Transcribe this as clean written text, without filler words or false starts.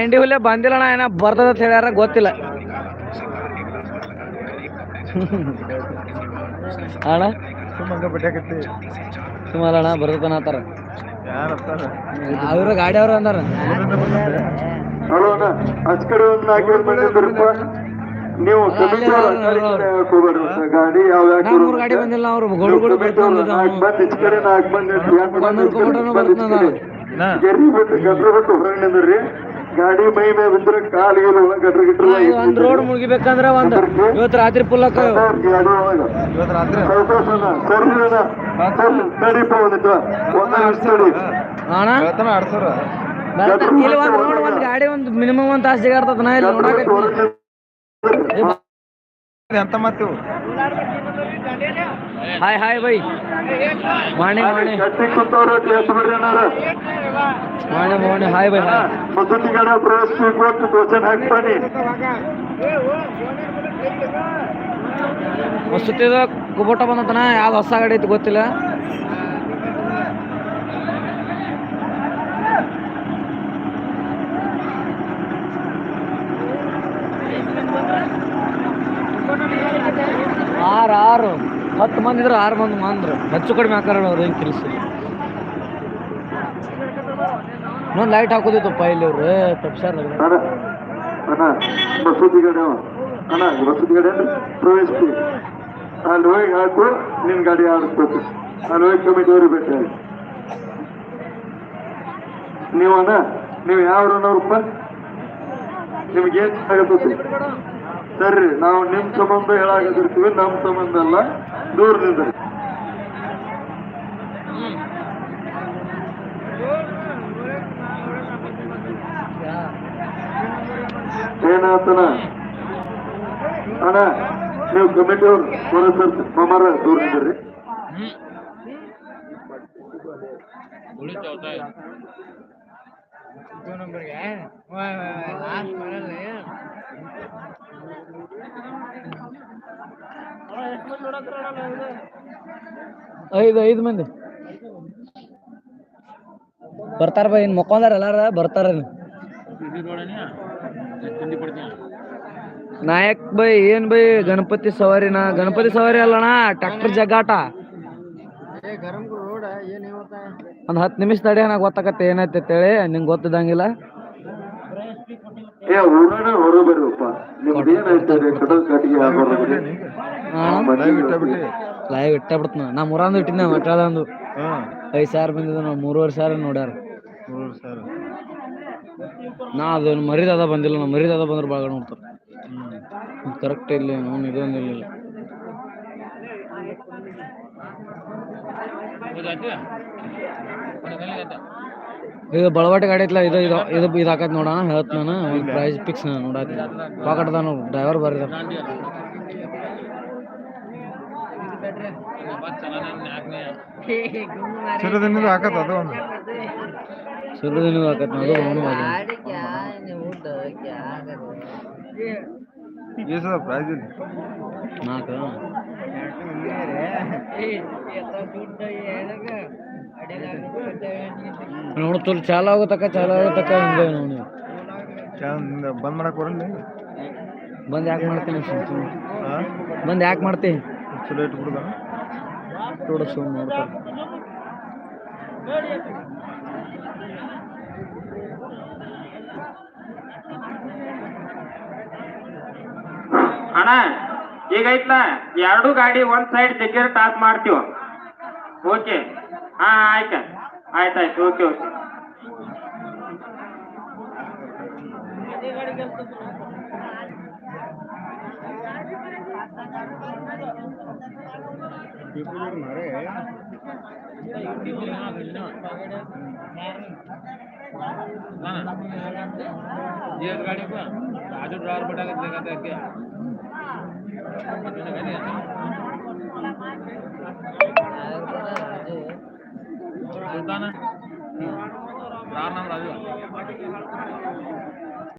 ಇಂಡಿ ಹುಲ್ಲೆ ಬಂದಿಲ್ಲ ಅಣ್ಣ ಏನ ಬರ್ತದ ಅಂತ ಹೇಳ್ಯಾರ ಗೊತ್ತಿಲ್ಲ ಅಣ್ಣ ಸುಮ್ಮಂಗ ಬಿಟ್ಟಾಕತ್ತಿ ಸುಮಾರಣ್ಣ ಬರ್ತದನತ್ತಾರ ಯಾರ ಅವ್ರ ಗಾಡಿ ಅವ್ರ ಅಂದಾರ ಹಲೋ ಅಣ್ಣ ಅಚ್ ಕಡೆ ಒಂದು 4 ಮಂದಿ ಇದ್ರಪ್ಪ ನೀವು ಗಾಡಿ ಯಾವ ಗಾಡಿ ಬಂದಿಲ್ಲ ಅವ್ರು ಗೋಡು ಬಂದ್ ಇಚ್ ಕಡೆ 4 ಬಂದ್ ಗೆರಿ ಬಿಟ್ಟು ಗಟ್ರ ಬಿಟ್ಟು ಹೊರಗೆ ನಿಂದ್ರಿ ಗಾಡಿ ಮೈ ಮೇಲೆ ಬಿದ್ರೆ ಕಾಲಿಗೆ ಗಟ್ರ ಗಿಟ್ರ ಒಂದ್ ರೋಡ್ ಮುಗಿಬೇಕಂದ್ರ ಒಂದ್ ಇವತ್ತು ರಾತ್ರಿ ಪುಲ್ಲಕ್ಕ ಗಾಡಿ ಒಳಗ ನಡೀಪ ಒಂದಿತ್ತು ಅಣ್ಣ ಇಲ್ಲಿ ಒಂದ್ ರೋಡ್ ಒಂದ್ ಗಾಡಿ ಒಂದ್ ಮಿನಿಮಮ್ ಒಂದ್ ತಾಸು ಸಿಗಾರ್ತದ ನಾ ಇಲ್ಲಿ ನೋಡಾಕ ಎಂತ ಮತ್ತು ಹಾಯ್ ಹಾಯ್ ಬೈ ಮಾಣಿ ಮಾಣಿ ಮಾಣಿ ಹಾಯ್ ಬೈ ಮಸೂತಿ ಗಾಡಿ ಪ್ರವೇಶ ತೋಚನ್ ಹಾಕ್ತಾನೆ ಮಸೂತಿದ ಕುಬೋಟ ಬಂದತನ ಯಾವ್ದು ಹೊಸ ಗಾಡಿ ಐತಿ ಗೊತ್ತಿಲ್ಲ ಆರು 10 ಮಂದಿ ಇದ್ರು 6 ಮಂದಿ ಮಂದ್ರು ಹೆಚ್ಚು ಕಡಿಮೆ ಹಾಕಾರ ಅವ್ರು ಹೆಂಗೆ ತಿಳಿಸಿ ಇನ್ನೊಂದು ಲೈಟ್ ಹಾಕೋದಿತ್ತಪ್ಪ ಇಲ್ಲಿ ಅವ್ರು ತಪ್ಸಾರ ಮಸೂತಿ ಗಾಡಿ ಅಣ್ಣ ಮಸೂತಿ ಗಾಡಿ ಪ್ರವೇಶ ಅಲ್ಲಿ ಹೋಗಿ ಹಾಕು ನಿನ್ ಗಾಡಿ ಆಡಿಸ್ಬೇಕು ಅಲ್ಲಿ ಹೋಗಿ ಕಮಿಟಿಯವ್ರಿಗೆ ಭೇಟಿ ನೀವು ಅಣ್ಣ ನೀವು ಯಾವ್ರನ್ನವ್ರಪ್ಪ ನಿಮ್ಗೇನ್ ಆಗತ್ತೆ ಸರಿ ನಾವು ನಿಮ್ ಸಂಬಂಧ ಹೇಳಾಕತಿರ್ತೀವಿ ನಮ್ ಸಂಬಂಧ ಅಲ್ಲ ದೂರದಿಂದ ಏನಾತನ ಅಣ್ಣ ನೀವು ಕಮಿಟಿಯವ್ರು ಪೊಲೀಸರ್ ಮಮಾರ ದೂರದಿದ್ರಿ ಐದು ಮಂದಿ ಬರ್ತಾರ ಬೈ ಇನ್ ಮಕ್ಕೊಂದಾರ ಎಲ್ಲಾರ ಬರ್ತಾರ ನಾಯಕ್ ಬೈ ಏನ್ ಬೈ ಗಣಪತಿ ಸವಾರಿನ ಗಣಪತಿ ಸವಾರಿ ಅಲ್ಲಣ್ಣ ಟ್ರ್ಯಾಕ್ಟರ್ ಜಗ್ಗಾಟ ಒಂದ್ 10 ನಿಮಿಷ ತಡಿ ನನಗೆ ಗೊತ್ತಾಗತ್ತೆ ಏನೈತೆ ಅಂತೇಳಿ ನಿಂಗೆ ಗೊತ್ತಿದಂಗಿಲ್ಲ ಊರಾಗ ಹೊರ ಬರ್ರಪ್ಪ ನಿಮ್ದು ಏನಾಯ್ತದೆ ಕಡಲ್ ಕಾಟಿಗೆ ಲೈವ್ ಇಟ್ಟ ಬಿಡ್ತನ ನಾ ಮುರಾಂದು ಇಟ್ಟಿನ ಮಟ್ಟಾದಂದು 5,000 ಬಂದಿದ್ದು ನಾವು 3,500 ನೋಡ್ಯಾರ ನಾ ಅದು ಮರಿದಾದ ಬಂದಿಲ್ಲ ನಾವು ಮರಿದಾದ ಬಂದ್ರೆ ಭಾಳ ನೋಡ್ತಾರೆ ಕರೆಕ್ಟ್ ಇಲ್ಲಿ ಅವ್ನು ಇದೊಂದು ಇಲ್ಲ ಇದು ಬಳವಾಟಿ ಗಾಡಿ ಐತ್ಲ ಇದು ಇದು ಇದು ಇದು ಹಾಕತ್ ನೋಡೋಣ ಹೇಳ್ತ ನಾನು ಒಂದು ಪ್ರೈಸ್ ಫಿಕ್ಸ್ ನೋಡಾತಿ ಪಾಕಟ್ದ ನಾವು ಡ್ರೈವರ್ ಬರಿದಾರ ಚಿರದಿನ ಹಾಕತ್ತ ಅದು ಒಂದು ಚಿರದಿನ ಹಾಕತ್ ಅದು ಅವನು ಪ್ರೈಸ್ ಇಲ್ಲ 4 ನೋಡ್ತಲ್ ಚಾಲು ಆಗೋತಕ್ಕ ಹಿಂಗೆ ನೋಡಿ ಬಂದ್ ಮಾಡಕ್ ಬರಲ್ಲ ಬಂದ್ ಯಾಕೆ ಮಾಡ್ತೀನಿ ಬಂದ್ ಯಾಕೆ ಮಾಡ್ತೀನಿ ಚಲೋ ಇಟ್ಬಿಡುದ ನೋಡ ಸುಮ್ ನೋಡ್ತಾರೆ ಅಣ್ಣ ಈಗ ಐತ್ಲ 2 ಗಾಡಿ ಒಂದ್ ಸೈಡ್ ಜಗ್ಗೇರ್ ಟಾಸ್ ಮಾಡ್ತೀವ ಓಕೆ ಹಾ ಆಯ್ತಾಯ್ತು ಓಕೆ ಗಾಡಿ ರಾಜು ಡ್ರೈವರ್ ಬಟಾಕ ರಾಜು